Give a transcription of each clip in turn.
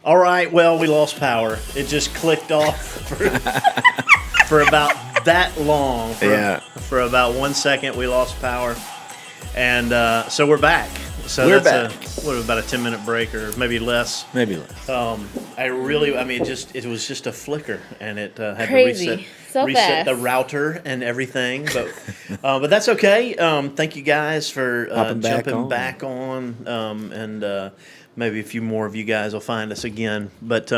All right, well, we lost power. It just clicked off for about that long. For about 1 second, we lost power. And so we're back. So We're that's about a 10-minute break or maybe less. Maybe less. It was just a flicker, and it had Crazy. to So reset fast. the router and everything. But that's okay. Thank you guys for jumping back on, and maybe a few more of you guys will find us again. But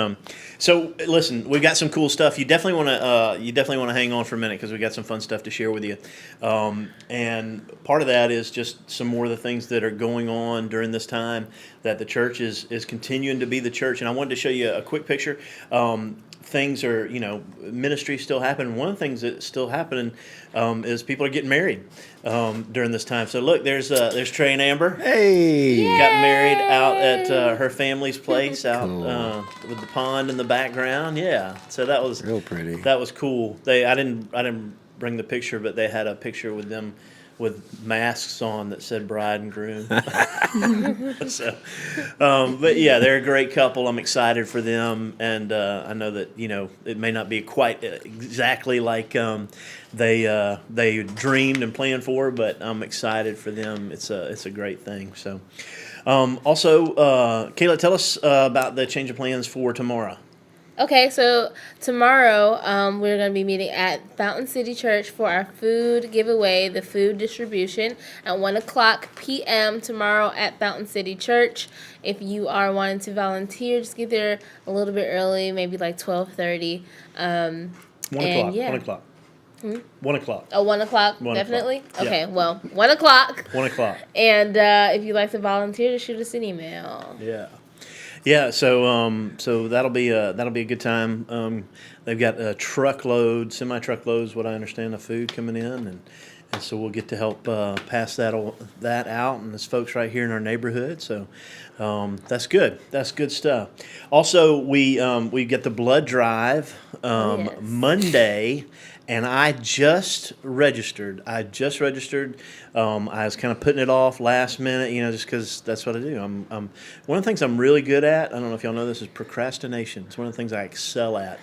so listen, we got some cool stuff. You definitely want to hang on for a minute because we got some fun stuff to share with you. And part of that is just some more of the things that are going on during this time that the church is continuing to be the church. And I wanted to show you a quick picture. Things are, ministry still happening. One of the things that's still happening is people are getting married during this time. So look, there's Trey and Amber. Hey, Got married out at her family's place out Cool. with the pond in the background. Yeah, so that was real pretty. That was cool. I didn't bring the picture, but they had a picture with them with masks on that said bride and groom. So, but yeah, they're a great couple. I'm excited for them, and I know that it may not be quite exactly like they dreamed and planned for, but I'm excited for them. It's a great thing. So, also, Kayla, tell us about the change of plans for tomorrow. Okay, so tomorrow we're going to be meeting at Fountain City Church for our food giveaway, the food distribution at 1 o'clock p.m. tomorrow at Fountain City Church. If you are wanting to volunteer, just get there a little bit early, maybe like 12:30. 1 o'clock. Yeah. 1 o'clock. 1 o'clock. Oh, 1 o'clock, 1 definitely? o'clock. Okay, Yeah. well, 1 o'clock. 1 o'clock. And if you'd like to volunteer, just shoot us an email. Yeah. Yeah, so that'll be a good time. They've got semi-truckloads, what I understand, of food coming in, and so we'll get to help pass that out, and there's folks right here in our neighborhood. So that's good. That's good stuff. Also, we get the blood drive Yes. Monday. And I just registered. I was kind of putting it off last minute, just because that's what I do. I'm one of the things I'm really good at. I don't know if y'all know this, is procrastination. It's one of the things I excel at.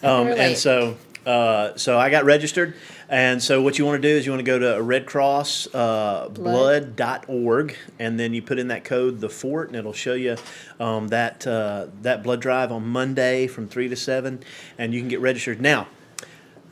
And so I got registered. And so what you want to do is you want to go to redcrossblood.org, and then you put in that code, the fort, and it'll show you that blood drive on Monday from 3 to 7, and you can get registered now.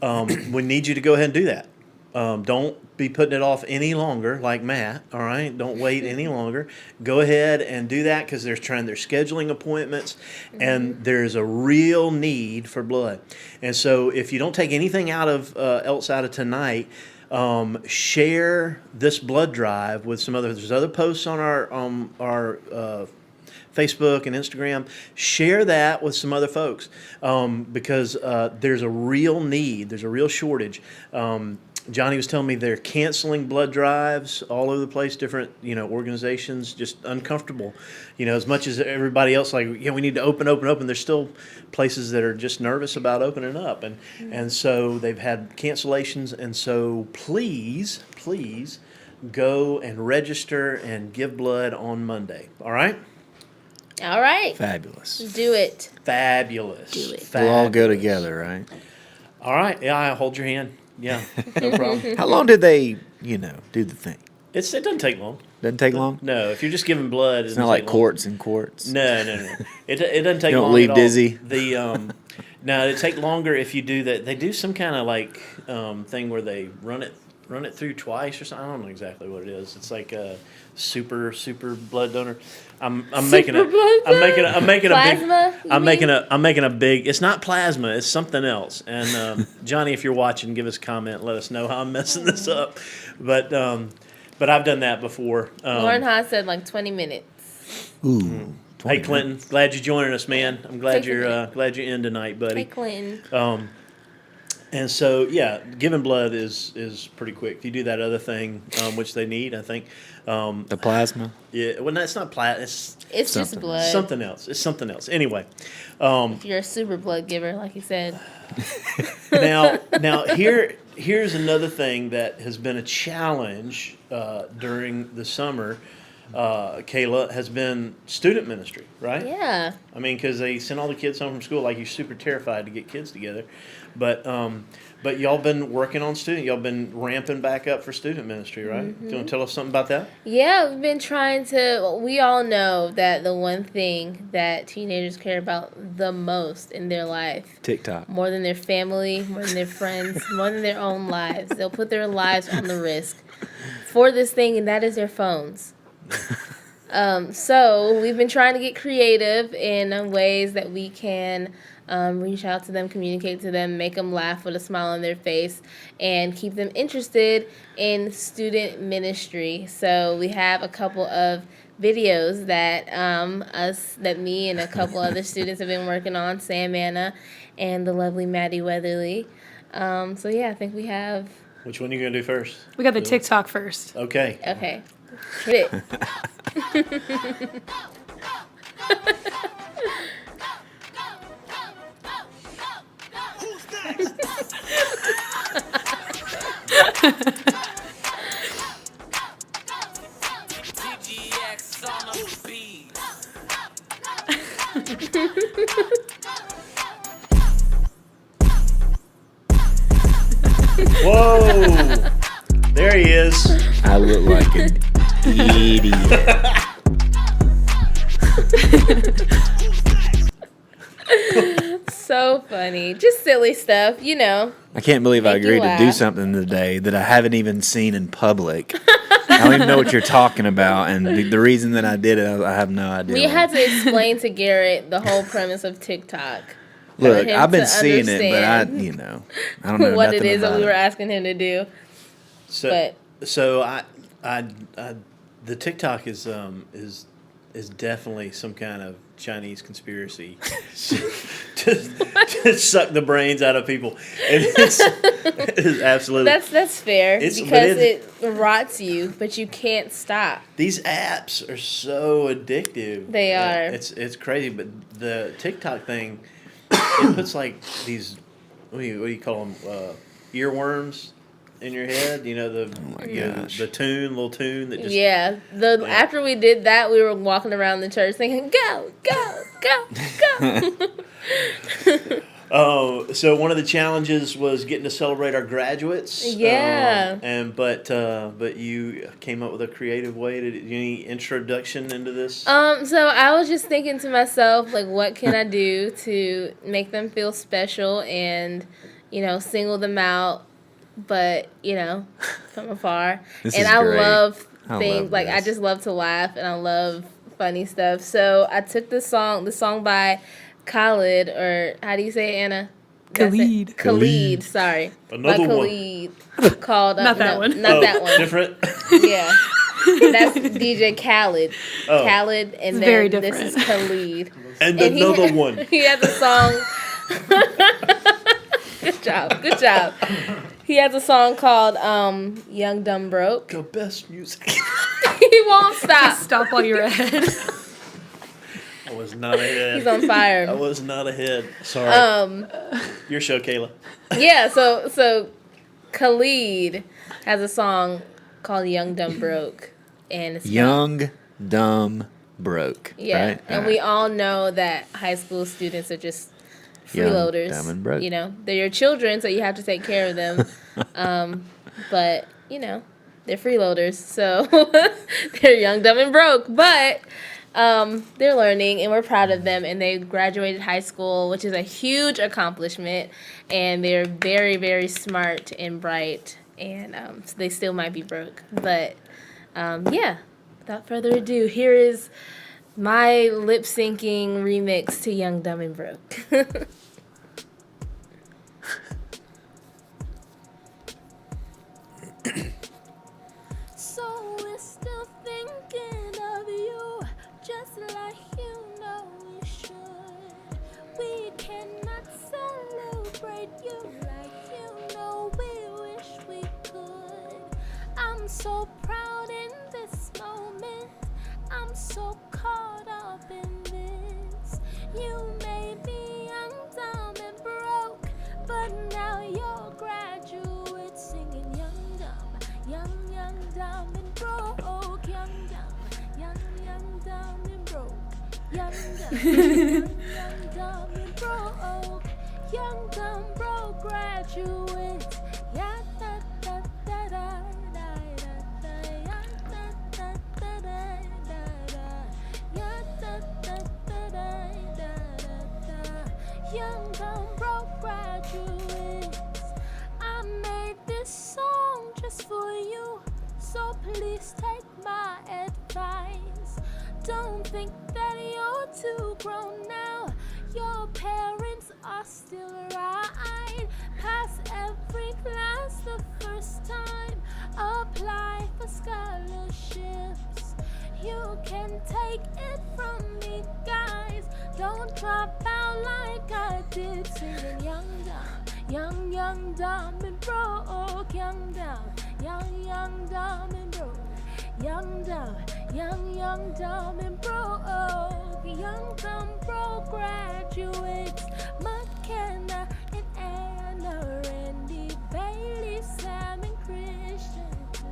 We need you to go ahead and do that. Don't be putting it off any longer, like Matt. All right, don't wait any longer. Go ahead and do that because they're scheduling appointments, and there's a real need for blood. And so, if you don't take anything else out of tonight, share this blood drive with some other. There's other posts on our Facebook and Instagram. Share that with some other folks because there's a real need. There's a real shortage. Johnny was telling me they're canceling blood drives all over the place. Different organizations just uncomfortable. As much as everybody else, like we need to open. There's still places that are just nervous about opening up, and so they've had cancellations. And so please go and register and give blood on Monday. All right. All right. Fabulous. Do it. Fabulous. Do it. We'll all go together, right? All right. Yeah, I'll hold your hand. Yeah, no problem. How long did they, do the thing? It doesn't take long. Doesn't take long? No, if you're just giving blood, It's not like quarts and quarts. No. It doesn't take You long. don't leave at all. dizzy? No, it take longer if you do that. They do some kind of like thing where they run it through twice or something. I don't know exactly what it is. It's like a super blood donor. I'm making a big. It's not plasma. It's something else. And Johnny, if you're watching, give us a comment. Let us know how I'm messing this up. But I've done that before. Lauren Haas said like 20 minutes. Ooh. Hey Clinton, glad you're joining us, man. I'm glad you're in tonight, buddy. Hey Clinton. And so, yeah, giving blood is pretty quick. If you do that other thing, which they need, I think. The plasma? Yeah, well, that's not plasma. It's just blood. Something else. It's something else. Anyway. If you're a super blood giver, like you said. Now here's another thing that has been a challenge during the summer. Kayla, has been student ministry, right? Yeah. I mean, because they send all the kids home from school, like you're super terrified to get kids together, but y'all been working on y'all been ramping back up for student ministry, right? Do you want to tell us something about that? Yeah, we've been trying to. We all know that the one thing that teenagers care about the most in their life, TikTok. more than their family, more than their friends, more than their own lives, they'll put their lives on the risk for this thing, and that is their phones. So we've been trying to get creative in ways that we can reach out to them, communicate to them, make them laugh with a smile on their face, and keep them interested in student ministry. So we have a couple of videos that that me and a couple other students have been working on, Sam Anna and the lovely Maddie Weatherly. So yeah, I think we have. Which one are you going to do first? We got the TikTok first. Okay. Okay. Hit it. Whoa! There he is. I look like an idiot. So funny. Just silly stuff, you know. I can't believe I Make you agreed to do laugh. something today that I haven't even seen in public. I don't even know what you're talking about, and the reason that I did it, I have no idea. We had to explain to Garrett the whole premise of TikTok. Look, for him I've been to seeing it, but I understand don't know what nothing it is that about we were it. asking him to do. So, But the TikTok is definitely some kind of Chinese conspiracy to suck the brains out of people. And it's absolutely. that's fair It's- because but it rots you, but you can't stop. These apps are so addictive. They Yeah, are. It's crazy, but the TikTok thing, it puts like these, what do you call them, earworms in your head. You know my the gosh. little tune that just. Yeah. After we did that, we were walking around the church thinking, go, go, go, go. So one of the challenges was getting to celebrate our graduates. Yeah. But you came up with a creative way to any introduction into this. So I was just thinking to myself, like, what can I do to make them feel special and, single them out, but, from afar. This And is I great. love I things, love I this. just love to laugh and I love funny stuff. So I took the song by Khalid, or how do you say it, Anna? Khalid. Khalid, sorry. Another by one. Khalid, called Not that one. Not that one. Different. Yeah. That's DJ Khaled. Oh. Khaled, and It's then very this different. is Khalid. And And another one. He has a song. Good job. He has a song called Young Dumb Broke. The best music. He won't stop. Stop while you're ahead. I was not ahead. He's on I fire. was not ahead. Sorry. Your show, Kayla. Yeah, so Khalid has a song called Young Dumb Broke. And it's Young, dumb, broke. Yeah, right? and we all know that high school students are just Young, freeloaders. dumb, and broke. They're your children, so you have to take care of them. But they're freeloaders, so they're young, dumb, and broke. But they're learning, and we're proud of them. And they graduated high school, which is a huge accomplishment. And they're very, very smart and bright. And so they still might be broke, but yeah. Without further ado, here is my lip syncing remix to Young, Dumb, and Broke. So we're still thinking of you, just like you know we should. We cannot celebrate you like you know we wish we could. I'm so proud in this moment. I'm so caught up in this. You may be young, dumb, and broke, but now you're graduate singing young, dumb, young, dumb, and broke. Young, dumb, Young, dumb, and broke. Young, dumb, broke graduate. Yeah, da, da, da, da, da, da, da, yeah, da, da, da, da, da, da. Yeah, da, da, da, da, da, da. Young, dumb, broke graduates. I made this song just for you, so please take my advice. Don't think that you're too grown now. Your parents are still right. Pass every class the first time. Apply for scholarships. You can take it from me, guys. Don't drop out like I did. Singing young, dumb, and broke. Young, dumb, and broke. Young, dumb, and broke. Young, dumb, broke graduates. McKenna and Anna, Randy, Bailey, Sam, and Christian too.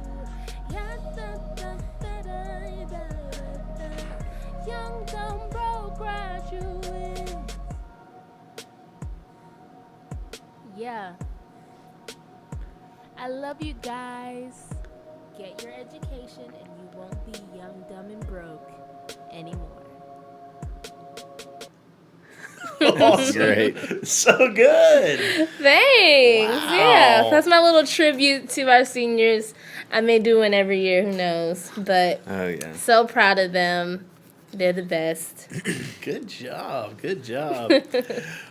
Yeah, da, da, da, da, da, da. Young, dumb, broke graduates. Yeah. I love you guys. Get your education and you won't be young, dumb, and broke anymore. Awesome. Great. So good. Thanks. Wow. Yeah, that's my little tribute to our seniors. I may do one every year, who knows? But Oh yeah. so proud of them. They're the best. Good job. Good job.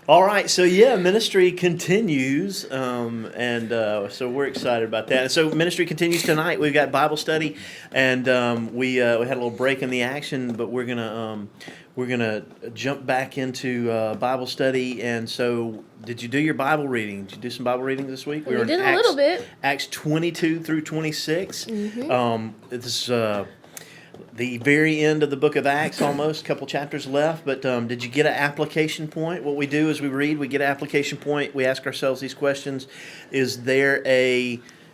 All right. So, yeah, ministry continues. So we're excited about that. And so ministry continues tonight. We've got Bible study. And we had a little break in the action, but we're gonna jump back into Bible study. And so, did you do your Bible reading? Did you do some Bible reading this week? We were in did a little bit. Acts 22 through 26. It's the very end of the book of Acts, almost a couple chapters left. But did you get an application point? What we do is we read, we get an application point, we ask ourselves these questions. Is there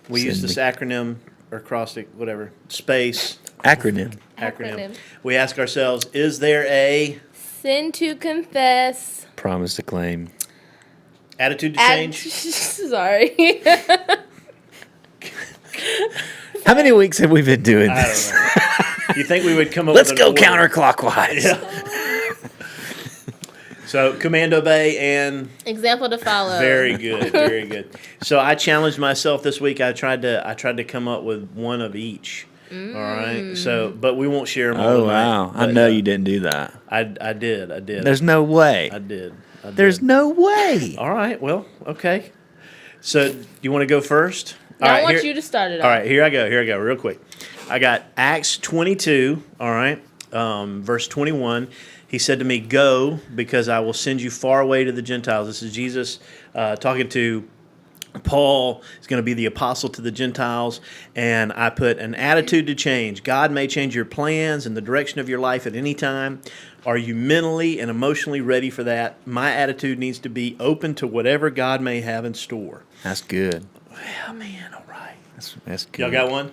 we use this acronym or acrostic, whatever, space. Acronym. We ask ourselves, is there a Sin to confess. Promise to claim. attitude to change? Sorry. How many weeks have we been doing I this? don't know. You think we would come up Let's with go an order? counterclockwise. Yeah. So, command, obey, and Example to follow. very good, very good. So I challenged myself this week. I tried to come up with one of each. All right. So, but we won't share them all Oh tonight. wow! I But, know you didn't do that. I did. There's no way. I did. There's no way. All right. Well, okay. So, you want to go first? Now All I right, want here- you to start it off. All right, here I go, real quick. I got Acts 22, all right, verse 21. He said to me, "Go, because I will send you far away to the Gentiles." This is Jesus talking to Paul. Is going to be the apostle to the Gentiles. And I put an attitude to change. God may change your plans and the direction of your life at any time. Are you mentally and emotionally ready for that? My attitude needs to be open to whatever God may have in store. That's good. Yeah, man, all right. That's good. Y'all got one?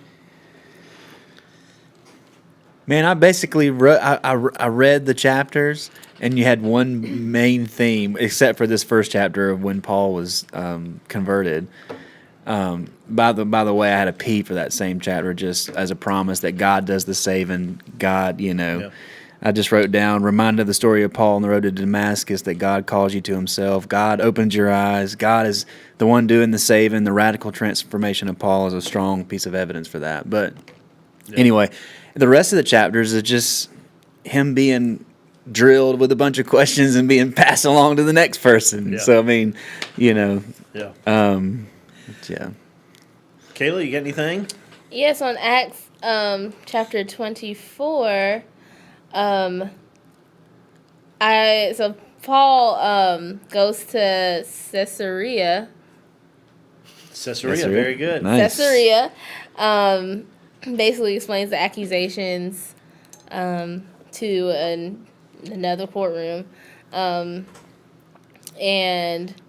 Man, I basically I read the chapters, and you had one main theme, except for this first chapter of when Paul was converted. By the way, I had a P for that same chapter, just as a promise that God does the saving. God, Yeah. I just wrote down, reminded of the story of Paul on the road to Damascus, that God calls you to himself. God opens your eyes. God is the one doing the saving. The radical transformation of Paul is a strong piece of evidence for that. But anyway, the rest of the chapters is just him being drilled with a bunch of questions and being passed along to the next person. Yeah. So, I mean, Yeah. yeah. Kayla, you got anything? Yes, on Acts chapter 24, Paul goes to Caesarea. Caesarea, very good. Nice. Caesarea basically explains the accusations to another courtroom. And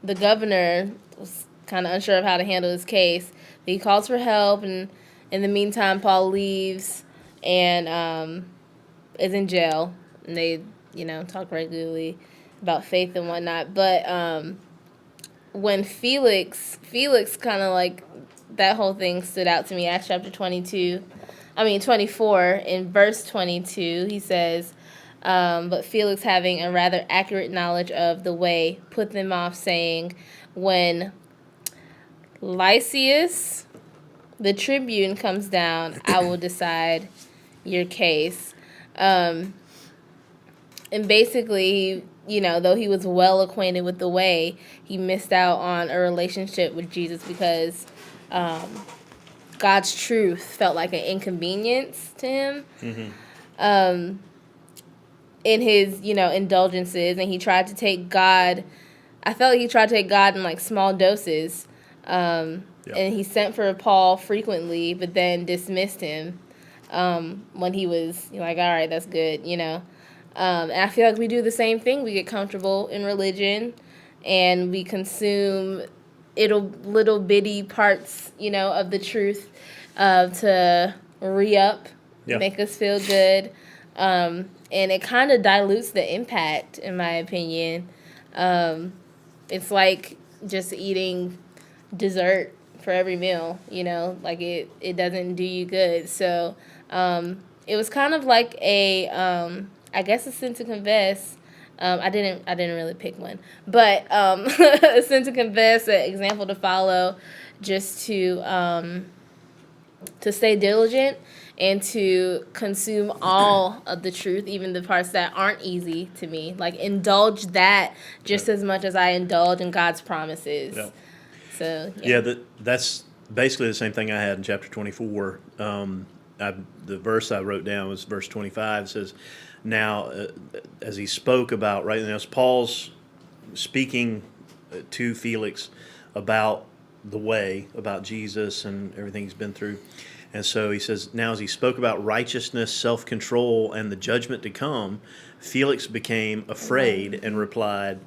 the governor was kind of unsure of how to handle his case. He calls for help, and in the meantime, Paul leaves and is in jail. And they, talk regularly about faith and whatnot. But when Felix kind of like, that whole thing stood out to me. Acts chapter 24, in verse 22, he says, but Felix, having a rather accurate knowledge of the way, put them off, saying, when Lysias, the tribune, comes down, I will decide your case. And basically, though he was well acquainted with the way, he missed out on a relationship with Jesus because God's truth felt like an inconvenience to him. In his, indulgences, and he tried to take God. I felt like he tried to take God in like small doses. And he sent for Paul frequently, but then dismissed him when he was like, all right, that's good, And I feel like we do the same thing. We get comfortable in religion, and we consume little bitty parts, of the truth to re-up, make us feel good. And it kind of dilutes the impact, in my opinion. It's like just eating dessert for every meal, like it doesn't do you good. So it was kind of like a, I guess, a sin to confess. I didn't really pick one, but a sin to confess, an example to follow, just to stay diligent and to consume all of the truth, even the parts that aren't easy to me. Like, indulge that just as much as I indulge in God's promises. Yep. So, that's basically the same thing I had in chapter 24. The verse I wrote down was verse 25. It says, now, as he spoke about, right, and as Paul's speaking to Felix about the way, about Jesus and everything he's been through. And so he says, now as he spoke about righteousness, self-control, and the judgment to come, Felix became afraid and replied,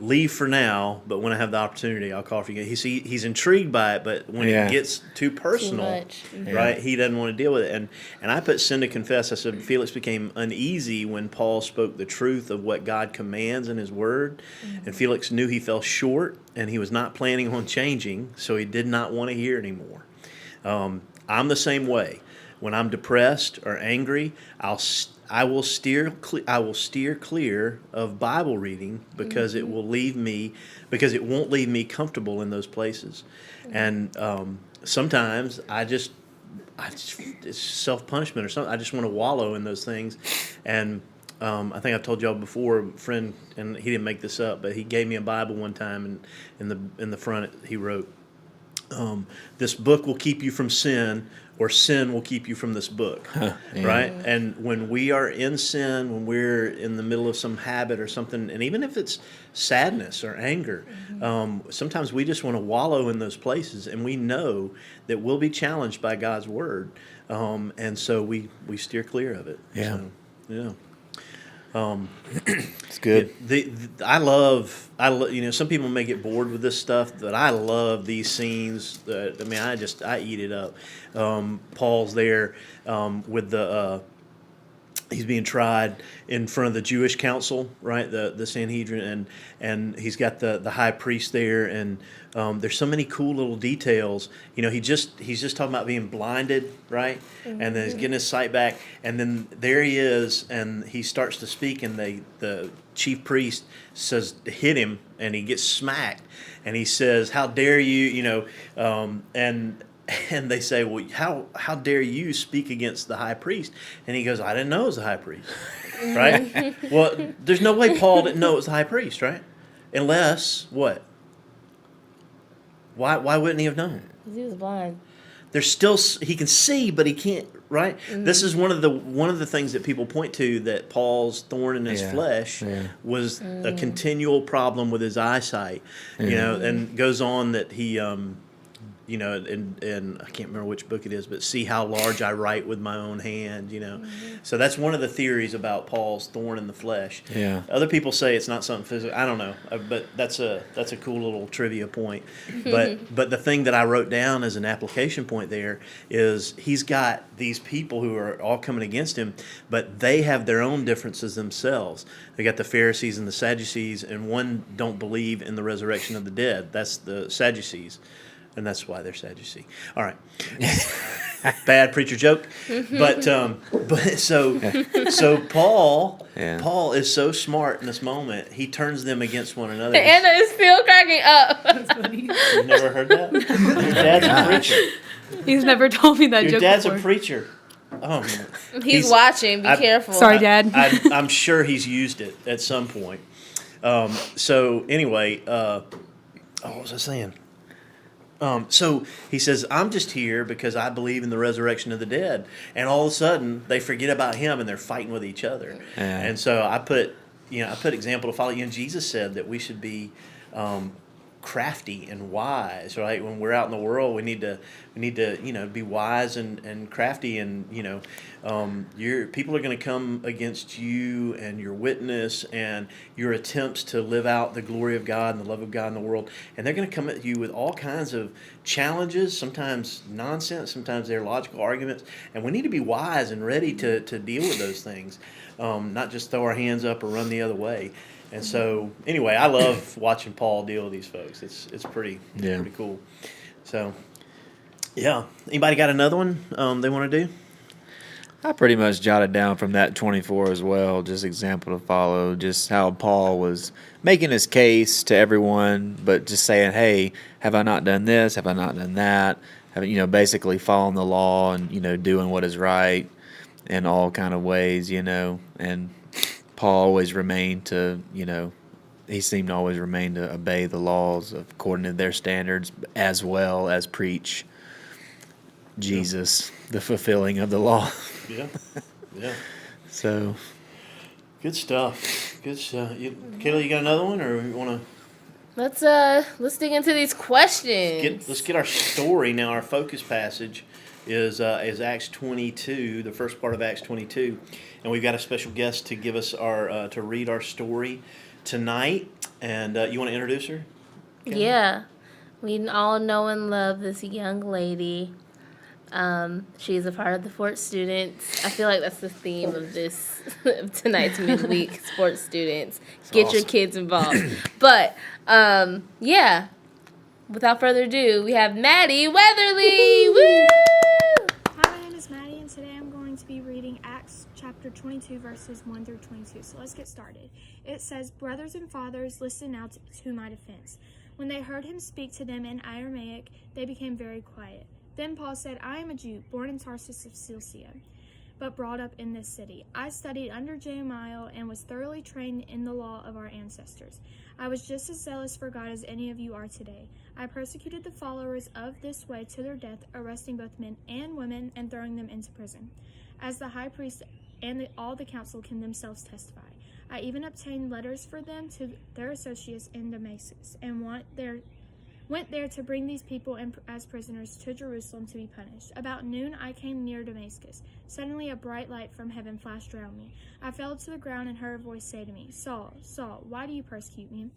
leave for now, but when I have the opportunity, I'll call for you. He's intrigued by it, but when it gets too personal, right, he doesn't want to deal with it. And I put sin to confess. I said Felix became uneasy when Paul spoke the truth of what God commands in his word. And Felix knew he fell short, and he was not planning on changing, so he did not want to hear anymore. I'm the same way. When I'm depressed or angry, I will steer clear of Bible reading because it won't leave me comfortable in those places. And sometimes it's self-punishment or something. I just want to wallow in those things. And I think I've told y'all before, a friend, and he didn't make this up, but he gave me a Bible one time, and in the front he wrote, this book will keep you from sin, or sin will keep you from this book, right? And when we are in sin, when we're in the middle of some habit or something, and even if it's sadness or anger, sometimes we just want to wallow in those places, and we know that we'll be challenged by God's word, and so we steer clear of it. Yeah. So, yeah. It's good. I love, some people may get bored with this stuff, but I love these scenes. I eat it up. Paul's there with he's being tried in front of the Jewish council, right? The Sanhedrin, and he's got the high priest there, and there's so many cool little details. He's just talking about being blinded, right? And then he's getting his sight back, and then there he is, and he starts to speak, and the chief priest says to hit him, and he gets smacked, and he says, "How dare you?" And they say, well, how dare you speak against the high priest? And he goes, I didn't know it was the high priest, right? Well, there's no way Paul didn't know it was the high priest, right? Unless, what? Why wouldn't he have known? Because he was blind. There's still, he can see, but he can't, right? This is one of the things that people point to, that Paul's thorn in his flesh was a continual problem with his eyesight, and goes on that he and I can't remember which book it is, but see how large I write with my own hand, So that's one of the theories about Paul's thorn in the flesh. Yeah. Other people say it's not something physical. I don't know, but that's a cool little trivia point. But the thing that I wrote down as an application point there is he's got these people who are all coming against him, but they have their own differences themselves. They got the Pharisees and the Sadducees, and one don't believe in the resurrection of the dead. That's the Sadducees. And that's why they're Sadducee. All right, bad preacher joke, but so Paul is so smart in this moment. He turns them against one another. Anna is still cracking up. You've never heard that? Your dad's a preacher. He's never told me that Your joke dad's before. a preacher. Oh, He's watching. Be careful. Sorry, Dad. I'm sure he's used it at some point. So anyway, what was I saying? So he says, I'm just here because I believe in the resurrection of the dead. And all of a sudden, they forget about him and they're fighting with each other. Yeah. And so I put example to follow. Jesus said that we should be crafty and wise, right? When we're out in the world, we need to be wise and crafty, and your people are going to come against you and your witness and your attempts to live out the glory of God and the love of God in the world, and they're going to come at you with all kinds of challenges, sometimes nonsense, sometimes they're logical arguments, and we need to be wise and ready to deal with those things, not just throw our hands up or run the other way. And so, anyway, I love watching Paul deal with these folks. It's pretty cool. So, yeah. Anybody got another one they want to do? I pretty much jotted down from that 24 as well, just example to follow, just how Paul was making his case to everyone, but just saying, hey, have I not done this? Have I not done that? Basically following the law and, doing what is right in all kind of ways, and Paul always remained to, he seemed to always remain to obey the laws according to their standards, as well as preach Jesus, the fulfilling of the law. Yeah. So, good stuff. Kayla, you got another one, or you want Let's dig into these questions. to let's get our story now? Our focus passage is Acts 22, the first part of Acts 22, and we've got a special guest to give us to read our story tonight. And you want to introduce her? Yeah, we all know and love this young lady. She's a part of the Fort Students. I feel like that's the theme of of tonight's midweek. Sports students, get your kids involved. But yeah, without further ado, we have Maddie Weatherly. Woo! Hi, my name is Maddie, and today I'm going to be reading Acts chapter 22, verses 1 through 22. So let's get started. It says, "Brothers and fathers, listen now to my defense. When they heard him speak to them in Aramaic, they became very quiet. Then Paul said, I am a Jew, born in Tarsus of Cilicia, but brought up in this city. I studied under Gamaliel and was thoroughly trained in the law of our ancestors. I was just as zealous for God as any of you are today. I persecuted the followers of this way to their death, arresting both men and women and throwing them into prison, as the high priest and all the council can themselves testify. I even obtained letters for them to their associates in Damascus, and went there to bring these people as prisoners to Jerusalem to be punished. About noon I came near Damascus. Suddenly a bright light from heaven flashed around me. I fell to the ground and heard a voice say to me, Saul, Saul, why do you persecute me?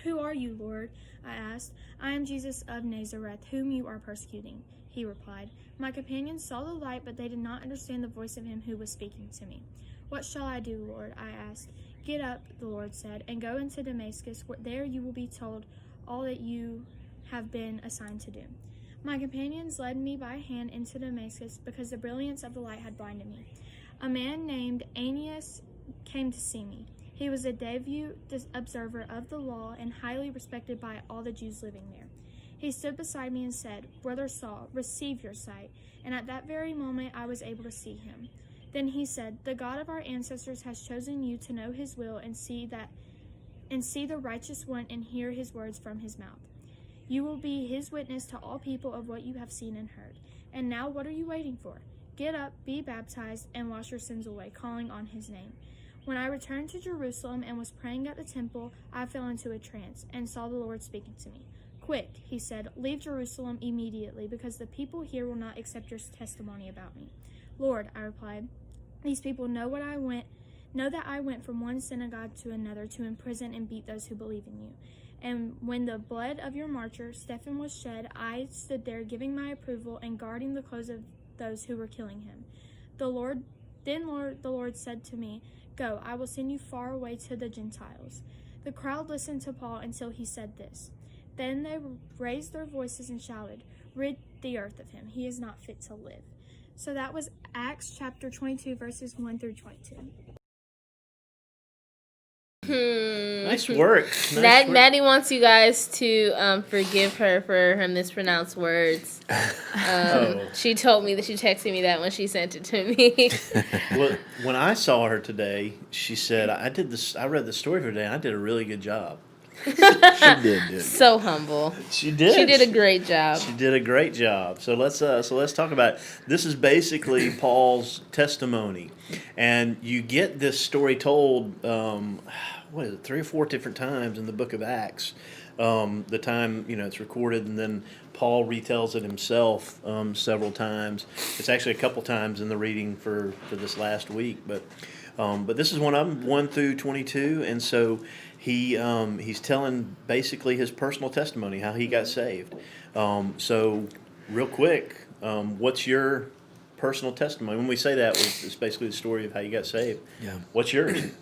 Who are you, Lord? I asked. I am Jesus of Nazareth, whom you are persecuting, he replied. My companions saw the light, but they did not understand the voice of him who was speaking to me. What shall I do, Lord? I asked. Get up, the Lord said, and go into Damascus. There you will be told all that you have been assigned to do. My companions led me by hand into Damascus because the brilliance of the light had blinded me. A man named Ananias came to see me. He was a devout observer of the law and highly respected by all the Jews living there. He stood beside me and said, Brother Saul, receive your sight. And at that very moment I was able to see him. Then he said, The God of our ancestors has chosen you to know his will and see the righteous one and hear his words from his mouth. You will be his witness to all people of what you have seen and heard. And now what are you waiting for? Get up, be baptized, and wash your sins away, calling on his name. When I returned to Jerusalem and was praying at the temple, I fell into a trance and saw the Lord speaking to me. "Quick," he said, "leave Jerusalem immediately, because the people here will not accept your testimony about me." "Lord," I replied, "these people know that I went from one synagogue to another to imprison and beat those who believe in you. And when the blood of your martyr, Stephen, was shed, I stood there giving my approval and guarding the clothes of those who were killing him. The Lord said to me, 'Go, I will send you far away to the Gentiles.'" The crowd listened to Paul until he said this. Then they raised their voices and shouted, "Rid the earth of him. He is not fit to live." So that was Acts chapter 22, verses 1 through 22. Nice work. Nice work. Maddie wants you guys to forgive her for her mispronounced words. She told me that she texted me that when she sent it to me. Well, when I saw her today, she said, I read the story for today, and I did a really good job. She did. So humble. She did. She did a great job. She did a great job. So let's talk about it. This is basically Paul's testimony, and you get this story told. What is it? 3 or 4 different times in the book of Acts. The time it's recorded, and then Paul retells it himself several times. It's actually a couple times in the reading for this last week, but this is one of them, 1 through 22, and so he's telling basically his personal testimony, how he got saved. So real quick, what's your personal testimony? When we say that, it's basically the story of how you got saved. Yeah. What's yours?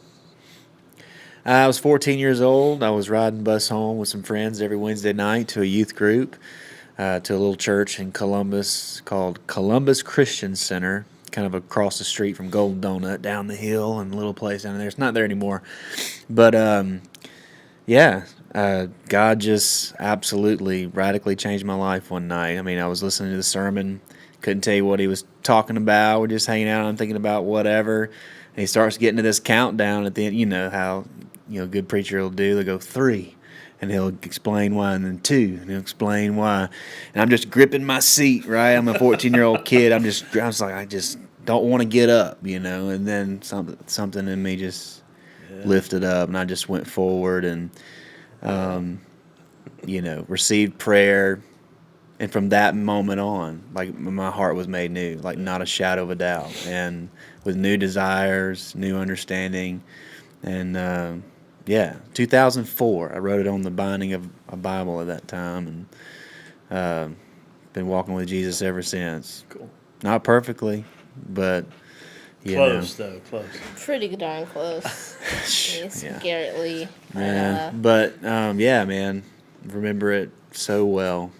I was 14 years old. I was riding bus home with some friends every Wednesday night to a youth group, to a little church in Columbus called Columbus Christian Center, kind of across the street from Golden Donut, down the hill, and a little place down there. It's not there anymore. But, God just absolutely radically changed my life one night. I mean, I was listening to the sermon, couldn't tell you what he was talking about. We're just hanging out, I'm thinking about whatever. And he starts getting to this countdown at the end. You know how a good preacher will do. They'll go 3, and he'll explain why, and then 2, and he'll explain why. And I'm just gripping my seat, right? I'm a 14-year-old kid. I was like, I just don't want to get up, And then something in me just lifted up, and I just went forward and, received prayer. And from that moment on, like, my heart was made new, like not a shadow of a doubt, and with new desires, new understanding. And 2004, I wrote it on the binding of a Bible at that time, and been walking with Jesus ever since. Cool. Not perfectly, but Close. Pretty darn close. Yes, Yeah. Garrett Lee. Yeah, but man, remember it so well.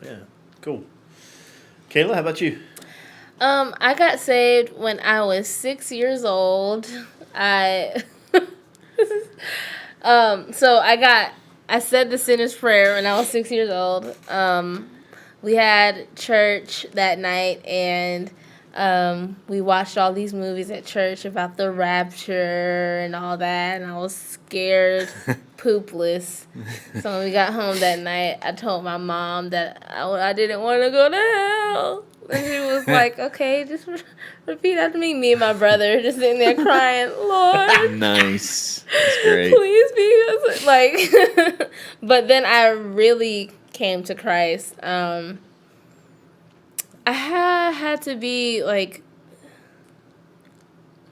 Yeah, cool. Kayla, how about you? I got saved when I was 6 years old. I said the sinner's prayer when I was 6 years old. We had church that night, and we watched all these movies at church about the rapture and all that, and I was scared poopless. So when we got home that night, I told my mom that I didn't want to go to hell. And she was like, "Okay, just repeat after me." Me and my brother just sitting there crying, "Lord, Nice. That's great. please be us." Like, but then I really came to Christ. I had to be like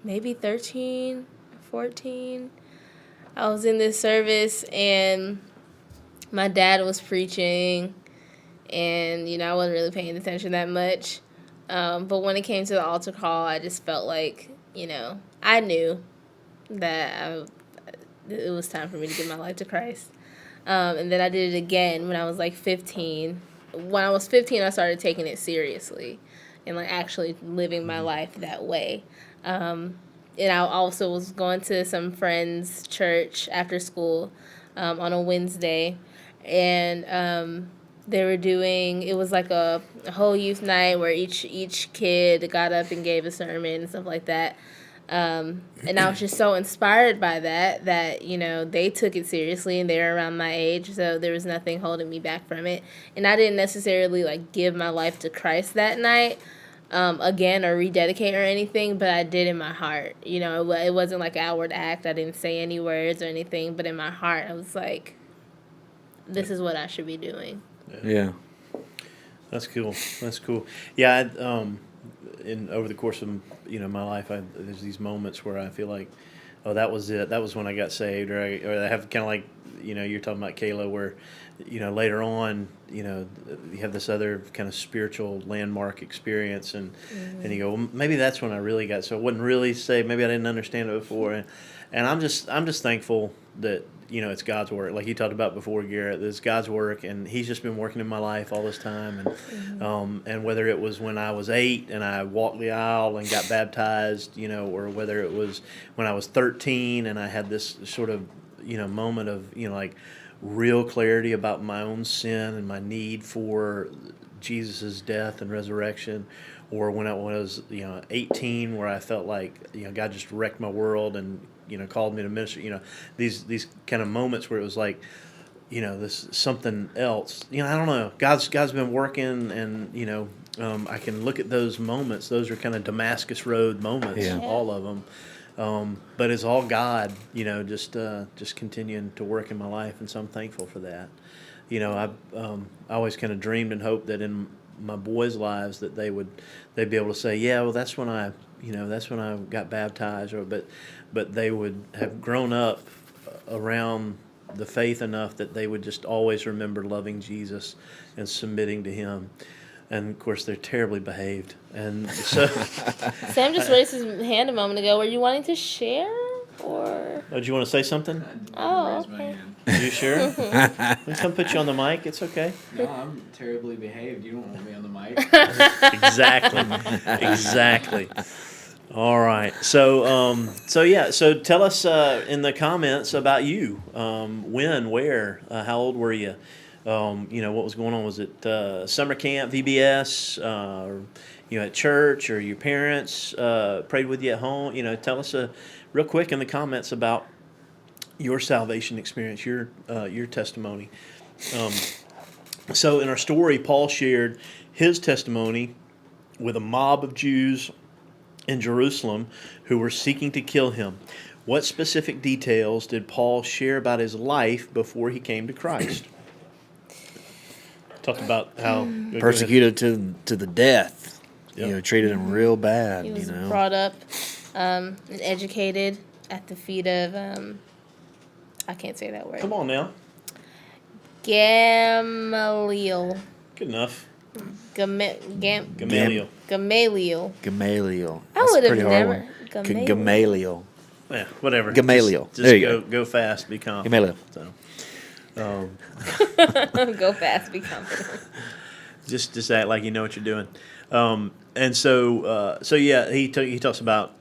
maybe 13, 14. I was in this service, and my dad was preaching, and I wasn't really paying attention that much. But when it came to the altar call, I just felt like I knew that it was time for me to give my life to Christ. And then I did it again when I was like 15. When I was 15, I started taking it seriously and like actually living my life that way. And I also was going to some friends' church after school on a Wednesday, and they were doing, it was like a whole youth night where each kid got up and gave a sermon and stuff like that. And I was just so inspired by that they took it seriously, and they were around my age, so there was nothing holding me back from it. And I didn't necessarily like give my life to Christ that night again or rededicate or anything, but I did in my heart. It wasn't like an outward act. I didn't say any words or anything, but in my heart I was like, this is what I should be doing. Yeah. That's cool. That's cool. Yeah, in over the course of my life, there's these moments where I feel like, oh, that was it. That was when I got saved, or I have kind of like you're talking about Kayla, where later on you have this other kind of spiritual landmark experience, and you go, well, maybe that's when I really got. So I wouldn't really say maybe I didn't understand it before, and I'm just thankful that it's God's work. Like you talked about before, Garrett, it's God's work, and He's just been working in my life all this time. And whether it was when I was 8 and I walked the aisle and got baptized, or whether it was when I was 13 and I had this sort of moment of like real clarity about my own sin and my need for Jesus' death and resurrection, or when I was 18, where I felt like God just wrecked my world and called me to ministry. These kind of moments where it was like this something else. I don't know. God's been working, and I can look at those moments. Those are kind of Damascus Road moments, all of them. But it's all God, just continuing to work in my life, and so I'm thankful for that. I always kind of dreamed and hoped that in my boys' lives that they'd be able to say, yeah, well, that's when I got baptized, but they would have grown up around the faith enough that they would just always remember loving Jesus and submitting to Him. And of course, they're terribly behaved, and so. Sam just raised his hand a moment ago. Were you wanting to share, or? Oh, do you want to say something? Oh, okay. Are you sure? We come put you on the mic. It's okay. No, I'm terribly behaved. You don't want me on the mic. Exactly. All right. So tell us in the comments about you. When, where, how old were you? What was going on? Was it summer camp, VBS, or at church, or your parents prayed with you at home? Tell us real quick in the comments about your salvation experience, your testimony. So in our story, Paul shared his testimony with a mob of Jews in Jerusalem who were seeking to kill him. What specific details did Paul share about his life before he came to Christ? Talked about how Persecuted to the death. Yep. Treated him real bad. He was brought up and educated at the feet of, I can't say that word. Come on now. Gamaliel. Good enough. Gamaliel. Gamaliel. I would have never. Gamaliel. Yeah, whatever. Gamaliel. Just There you go fast, be confident. Gamaliel. So, Go fast, be confident. just act like you know what you're doing. And so he talks about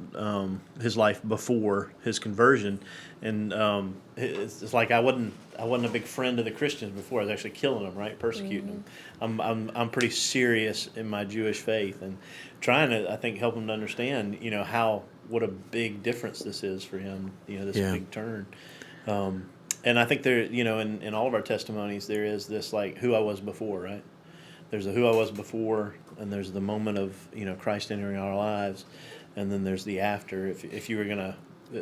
his life before his conversion, and it's like I wasn't a big friend of the Christians before. I was actually killing them, right, persecuting them. I'm pretty serious in my Jewish faith, and trying to, I think, help him to understand, what a big difference this is for him. This big turn. And I think there, in all of our testimonies, there is this like who I was before, right? There's a who I was before, and there's the moment of Christ entering our lives, and then there's the after. If you were gonna, I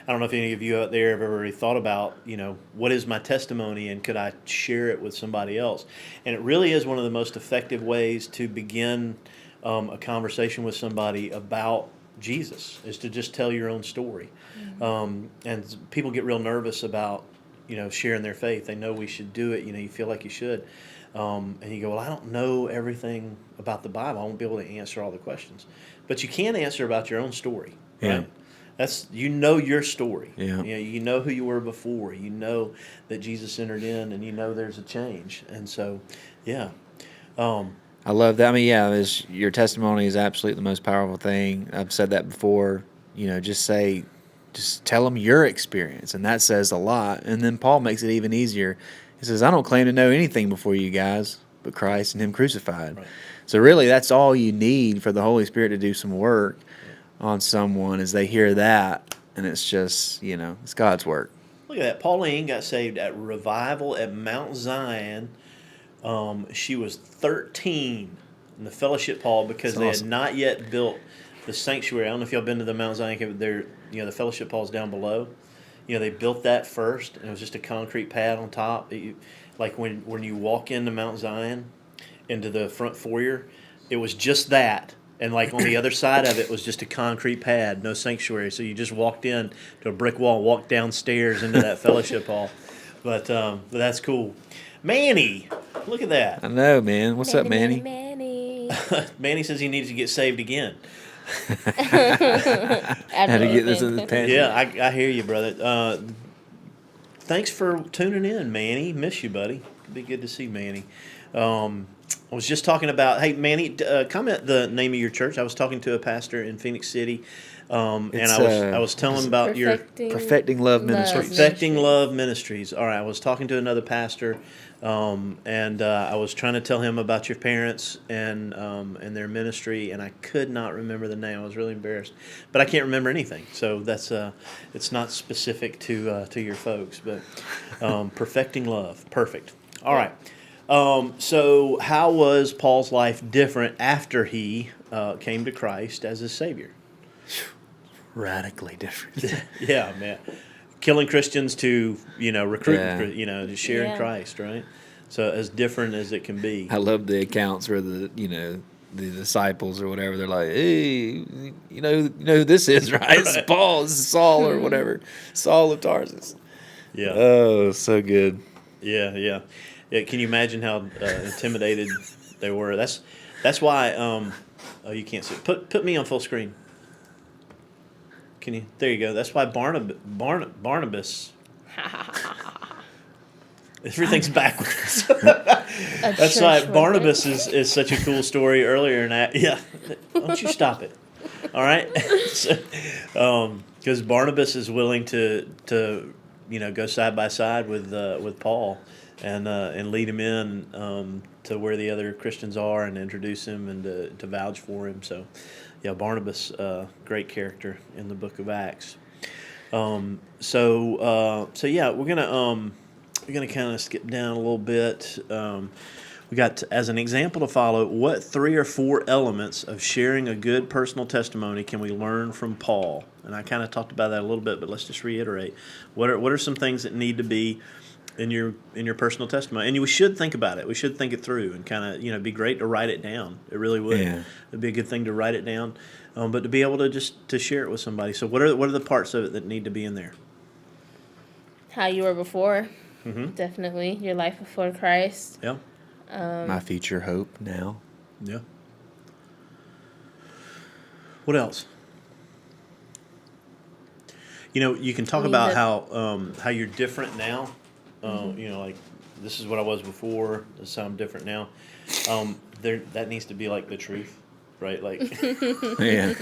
don't know if any of you out there have ever really thought about, what is my testimony, and could I share it with somebody else? And it really is one of the most effective ways to begin a conversation with somebody about Jesus, is to just tell your own story. And people get real nervous about sharing their faith. They know we should do it. You feel like you should. And you go, well, I don't know everything about the Bible. I won't be able to answer all the questions. But you can answer about your own story, right? Yeah. That's your story. Yeah. You know who you were before. You know that Jesus entered in, and there's a change. And so, yeah. I love that. I mean, your testimony is absolutely the most powerful thing. I've said that before. Just tell them your experience, and that says a lot. And then Paul makes it even easier. He says, I don't claim to know anything before you guys but Christ and Him crucified. Right. So really, that's all you need for the Holy Spirit to do some work on someone, is they hear that, and it's just, it's God's work. Look at that. Pauline got saved at revival at Mount Zion. She was 13 in the fellowship hall because they had not yet built the sanctuary. I don't know if y'all been to the Mount Zion camp. The fellowship hall is down below. they built that first, and it was just a concrete pad on top. Like when you walk into Mount Zion, into the front foyer, it was just that. And like on the other side of it was just a concrete pad, no sanctuary. So you just walked in to a brick wall, walked downstairs into that fellowship hall. But that's cool. Manny, look at that. I know, man. What's up, Manny? Manny. Manny says he needs to get saved again. Had to get this in the pantry. Yeah, I hear you, brother. Thanks for tuning in, Manny. Miss you, buddy. It'd be good to see Manny. I was just talking about, hey, Manny, comment the name of your church. I was talking to a pastor in Phoenix City, and I was telling him about your Perfecting Love Ministries. Perfecting Love Ministries. All right, I was talking to another pastor, and I was trying to tell him about your parents and their ministry, and I could not remember the name. I was really embarrassed, but I can't remember anything. So that's it's not specific to your folks, but Perfecting Love, perfect. All right. So how was Paul's life different after he came to Christ as his Savior? Radically different. Yeah, man. Killing Christians to, recruiting, Yeah. to share in Yeah. Christ, right? So as different as it can be. I love the accounts where the disciples or whatever, they're like, hey, you know who this is, right? It's Paul, this is Saul or whatever. Saul of Tarsus. Yeah. Oh, so good. Yeah. Can you imagine how intimidated they were? That's why. Oh, you can't see. Put me on full screen. Can you? There you go. That's why Barnabas. Everything's backwards. That's why Barnabas is such a cool story earlier in that. Yeah. Don't you stop it. All right. Because Barnabas is willing to go side by side with Paul. And lead him in to where the other Christians are and introduce him and to vouch for him. So, yeah, Barnabas, great character in the book of Acts. So yeah, we're gonna kind of skip down a little bit. We got as an example to follow. What 3 or 4 elements of sharing a good personal testimony can we learn from Paul? And I kind of talked about that a little bit, but let's just reiterate. What are some things that need to be in your personal testimony? And we should think about it. We should think it through and kind of, it'd be great to write it down. It really would. Yeah. It'd be a good thing to write it down, but to be able to just to share it with somebody. So what are the parts of it that need to be in there? How you were before. Mm-hmm. Definitely. Your life before Christ. Yeah. My future hope now. Yeah. What else? You can talk about how you're different now. Like this is what I was before. This is how I'm different now. That needs to be like the truth, right? Like, Yeah.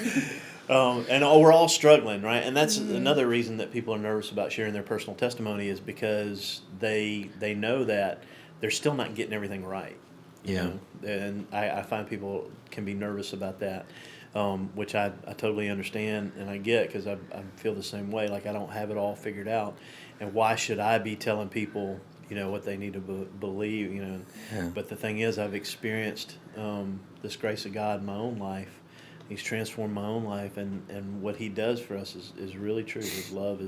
and we're all struggling, right? And that's another reason that people are nervous about sharing their personal testimony is because they know that they're still not getting everything right. Yeah. And I find people can be nervous about that. Which I totally understand and I get because I feel the same way. Like I don't have it all figured out, and why should I be telling people what they need to believe? Yeah. But the thing is, I've experienced this grace of God in my own life. He's transformed my own life, and what He does for us is really true. His love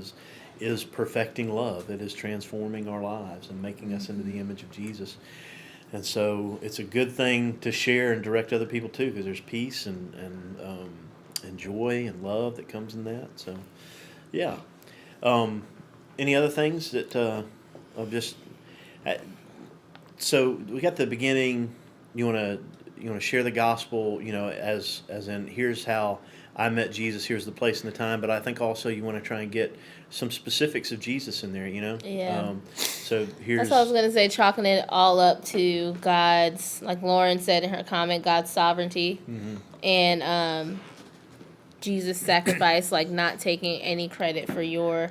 is perfecting love. It is transforming our lives and making us into the image of Jesus. And so it's a good thing to share and direct other people too, because there's peace and joy and love that comes in that. So, yeah. Any other things that of just? So we got the beginning. You want to share the gospel. As in here's how I met Jesus. Here's the place and the time. But I think also you want to try and get some specifics of Jesus in there. Yeah. So here's. That's what I was going to say, chalking it all up to God's, like Lauren said in her comment, God's sovereignty. Mm-hmm. And Jesus' sacrifice, like not taking any credit for your,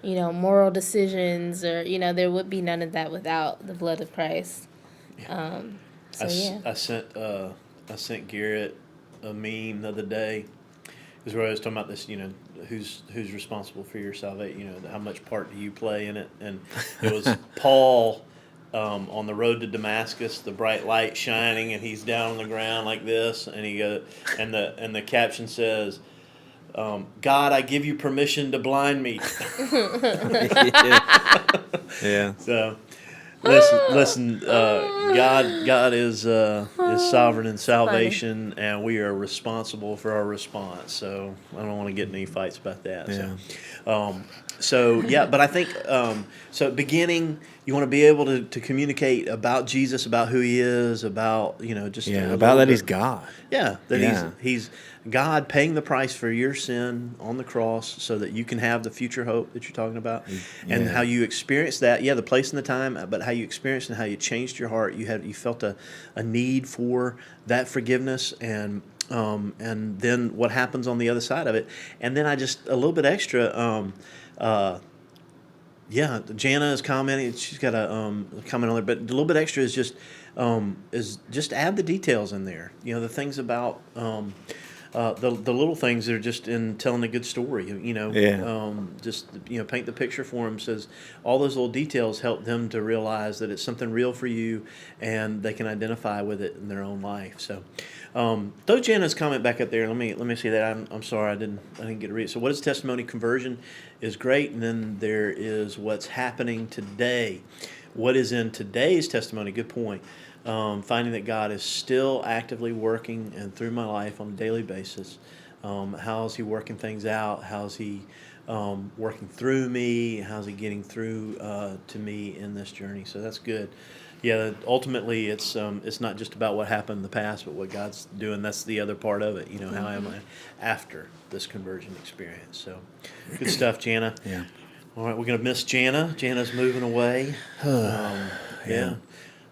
moral decisions or, there would be none of that without the blood of Christ. I sent Garrett a meme the other day. Is where I was talking about this, who's responsible for your salvation, how much part do you play in it? And it was Paul on the road to Damascus, the bright light shining, and he's down on the ground like this, and he goes, and the caption says, God, I give you permission to blind me. Yeah. So, listen. God is sovereign in salvation, and we are responsible for our response. So I don't want to get in any fights about that. Yeah. So yeah, but I think so. Beginning, you want to be able to communicate about Jesus, about who He is, about just Yeah. a About little that bit- He's God. Yeah, that Yeah. he's God paying the price for your sin on the cross so that you can have the future hope that you're talking about. And Yeah. how you experience that, the place and the time, but how you experienced and how you changed your heart. You felt a need for that forgiveness and then what happens on the other side of it. And then I just a little bit extra Jana is commenting. She's got a comment on there, but a little bit extra is just add the details in there. The things about the little things that are just in telling a good story. Yeah. Just paint the picture for them. Says all those little details help them to realize that it's something real for you, and they can identify with it in their own life. So. Throw Jana's comment back up there. Let me see that. I'm sorry I didn't get to read it. So what is testimony? Conversion is great, and then there is what's happening today. What is in today's testimony? Good point. Finding that God is still actively working and through my life on a daily basis. How's He working things out? How's He working through me? How's He getting through to me in this journey? So that's good. Yeah, ultimately, it's not just about what happened in the past, but what God's doing. That's the other part of it. How am I after this conversion experience? So, good stuff, Jana. Yeah. All right, we're gonna miss Jana. Jana's moving away. Yeah,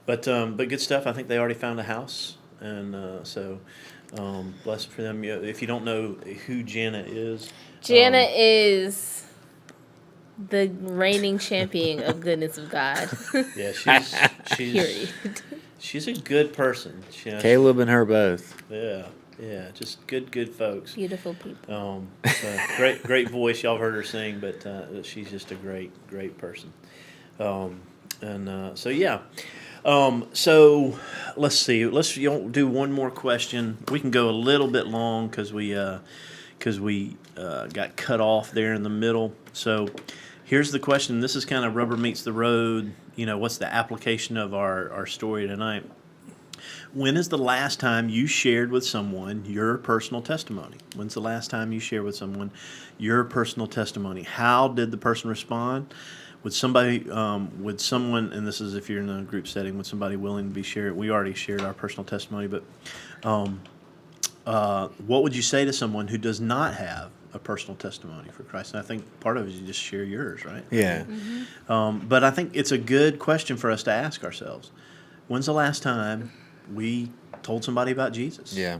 but good stuff. I think they already found a house, and so blessed for them. If you don't know who Jana is, Jana is the reigning champion of goodness of God. yeah, Period. she's a good person. Caleb and her both. Yeah, just good folks. Beautiful people. So great voice. Y'all have heard her sing, but she's just a great person. So yeah. So let's see. Let's do one more question. We can go a little bit long because we got cut off there in the middle. So here's the question. This is kind of rubber meets the road. What's the application of our story tonight? When is the last time you shared with someone your personal testimony? When's the last time you shared with someone your personal testimony? How did the person respond? Would someone, and this is if you're in a group setting, would somebody willing to be shared? We already shared our personal testimony, but what would you say to someone who does not have a personal testimony for Christ? And I think part of it is you just share yours, right? Yeah. But I think it's a good question for us to ask ourselves. When's the last time we told somebody about Jesus? Yeah.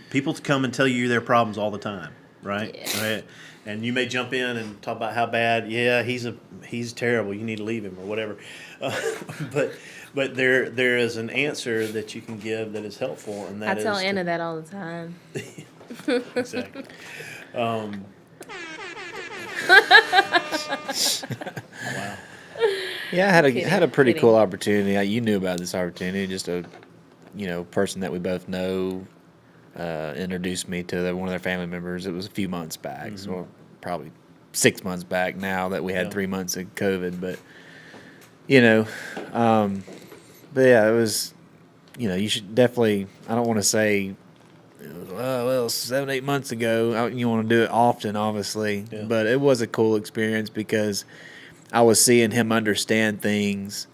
People come and tell you their problems all the time, right? Yeah. Right? And you may jump in and talk about how bad, he's terrible, you need to leave him or whatever. But there is an answer that you can give that is helpful, and that I is tell Anna that all the time. Exactly. Wow. Yeah, I had a pretty Kidding. cool opportunity. You knew about this opportunity. Just a person that we both know introduced me to one of their family members. It was a few months back, so probably 6 months back now that we had 3 months of COVID. But but yeah, it was. You should definitely. I don't want to say. Well, 7-8 months ago. You want to do it often, obviously, but it was a cool experience because I was seeing him understand things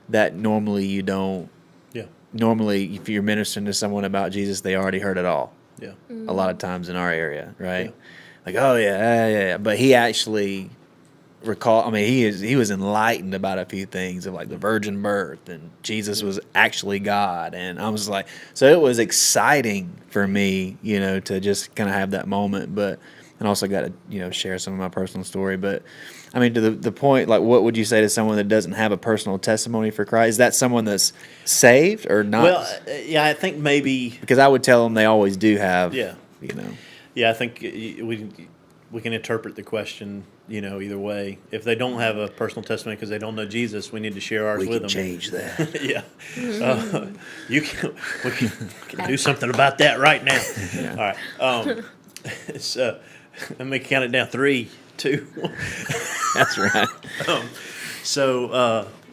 that normally you don't. Yeah. Normally, if you're ministering to someone about Jesus, they already heard it all. Yeah. A lot of times in our area, right? Yeah. Like, oh yeah. But he actually he was enlightened about a few things of like the virgin birth and Jesus was actually God, and I was like, so it was exciting for me, to just kind of have that moment, and also got to share some of my personal story. But I mean, to the point, like, what would you say to someone that doesn't have a personal testimony for Christ? Is that someone that's saved or not? Well, yeah, I think maybe because I would tell them they always do have. Yeah. Yeah, I think we can interpret the question, either way. If they don't have a personal testimony because they don't know Jesus, we need to share ours with them. We can change that. Yeah. We can do something about that right now. All right. So let me count it down. 3, 2, 1. That's right.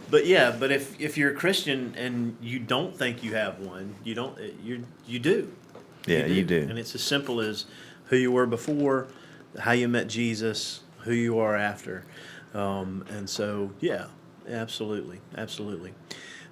But yeah, but if you're a Christian and you don't think you have one, you don't. You do. Yeah, you do. And it's as simple as who you were before, how you met Jesus, who you are after, and so yeah, absolutely.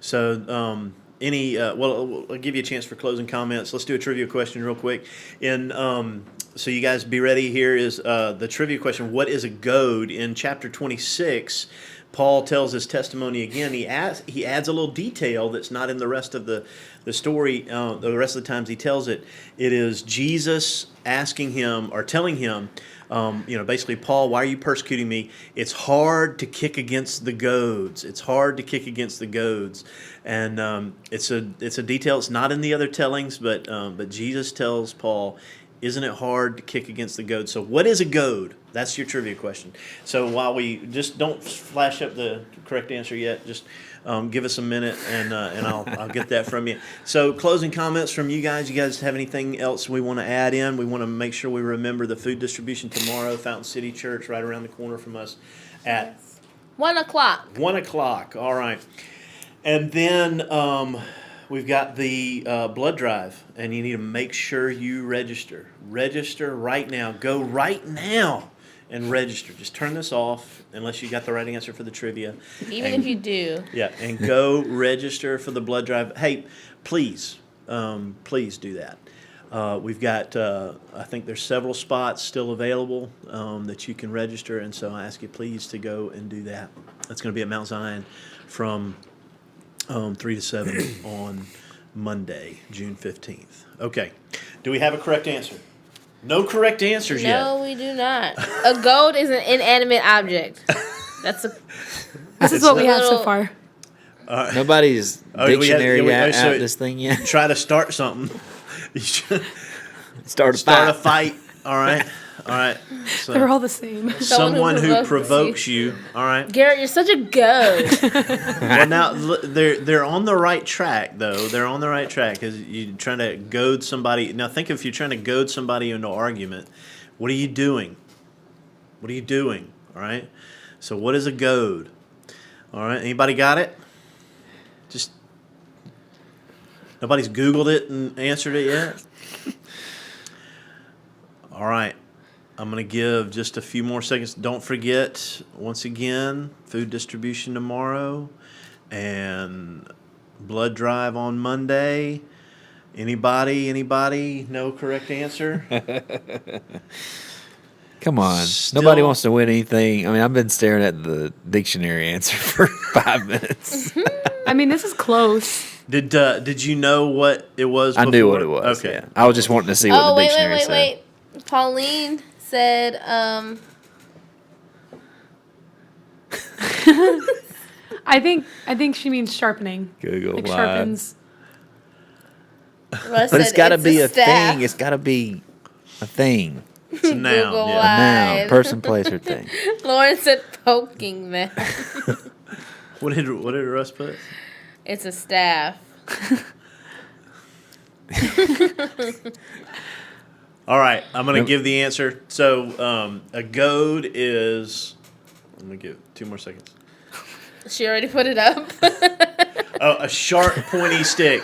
So well, I'll give you a chance for closing comments. Let's do a trivia question real quick. So you guys be ready. Here is the trivia question. What is a goad? In chapter 26, Paul tells his testimony again. He adds a little detail that's not in the rest of the story. The rest of the times he tells it, it is Jesus asking him or telling him, basically, Paul, why are you persecuting me? It's hard to kick against the goads. It's hard to kick against the goads, and it's a detail. It's not in the other tellings, but Jesus tells Paul, isn't it hard to kick against the goad? So what is a goad? That's your trivia question. So while we just don't flash up the correct answer yet, just give us a minute and I'll get that from you. So closing comments from you guys. You guys have anything else we want to add in? We want to make sure we remember the food distribution tomorrow, Fountain City Church, right around the corner from us at 1 o'clock. 1 o'clock. All right. And then we've got the blood drive, and you need to make sure you register. Register right now. Go right now and register. Just turn this off unless you got the right answer for the trivia. Even if you do. Yeah, and go register for the blood drive. Hey, please do that. We've got, I think there's several spots still available that you can register, and so I ask you please to go and do that. That's going to be at Mount Zion from 3 to 7 on Monday, June 15th. Okay. Do we have a correct answer? No correct answers yet. No, we do not. A goat is an inanimate object. This is what we have so far. Nobody's dictionary out so this thing yet. Try to start something. You should Start a fight. All right. So They're all the same. someone who provokes you. All right. Garrett, you're such a goat. Well, now they're on the right track, though. They're on the right track because you're trying to goad somebody. Now, think if you're trying to goad somebody into argument, what are you doing? All right. So, what is a goad? All right. Anybody got it? Just nobody's Googled it and answered it yet. All right. I'm going to give just a few more seconds. Don't forget, once again, food distribution tomorrow and blood drive on Monday. Anybody? No correct answer? Come on. Still- Nobody wants to win anything. I mean, I've been staring at the dictionary answer for 5 minutes. I mean, this is close. Did you know what it was I before? knew what it was. Okay. Yeah. I was just wanting to see what Oh, the wait. dictionary said. Pauline said, I think she means sharpening. Google Like lied. sharpens. Russ But it's said got to be a staff. thing. It's got to be a thing. It's a noun. Google Yeah. lied. Noun, person, place, or thing. Lauren said poking man. What did Russ put? It's a staff. All right, I'm going to give the answer. So a goad is. I'm going to give 2 more seconds. She already put it up. A sharp, pointy stick.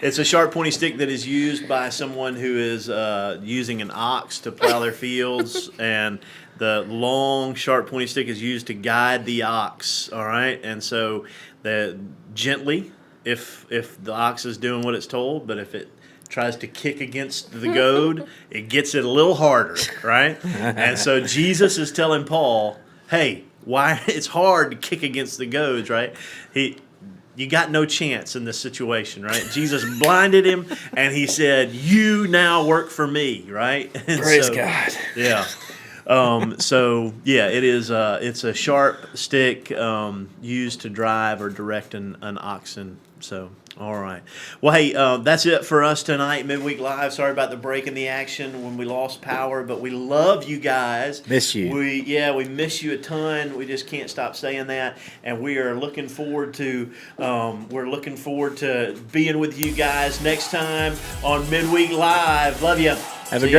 It's a sharp, pointy stick that is used by someone who is using an ox to plow their fields, and the long, sharp, pointy stick is used to guide the ox. All right, and so gently, if the ox is doing what it's told, but if it tries to kick against the goad, it gets it a little harder, right? And so Jesus is telling Paul, hey, why it's hard to kick against the goads, right? You got no chance in this situation, right? Jesus blinded him, and he said, you now work for me, right? And Praise God. Yeah. It is. It's a sharp stick used to drive or direct an oxen. So, all right. Well, hey, that's it for us tonight, Midweek Live. Sorry about the break in the action when we lost power, but we love you guys. Miss you. We miss you a ton. We just can't stop saying that, and we are looking forward to being with you guys next time on Midweek Live. Love you. Have a great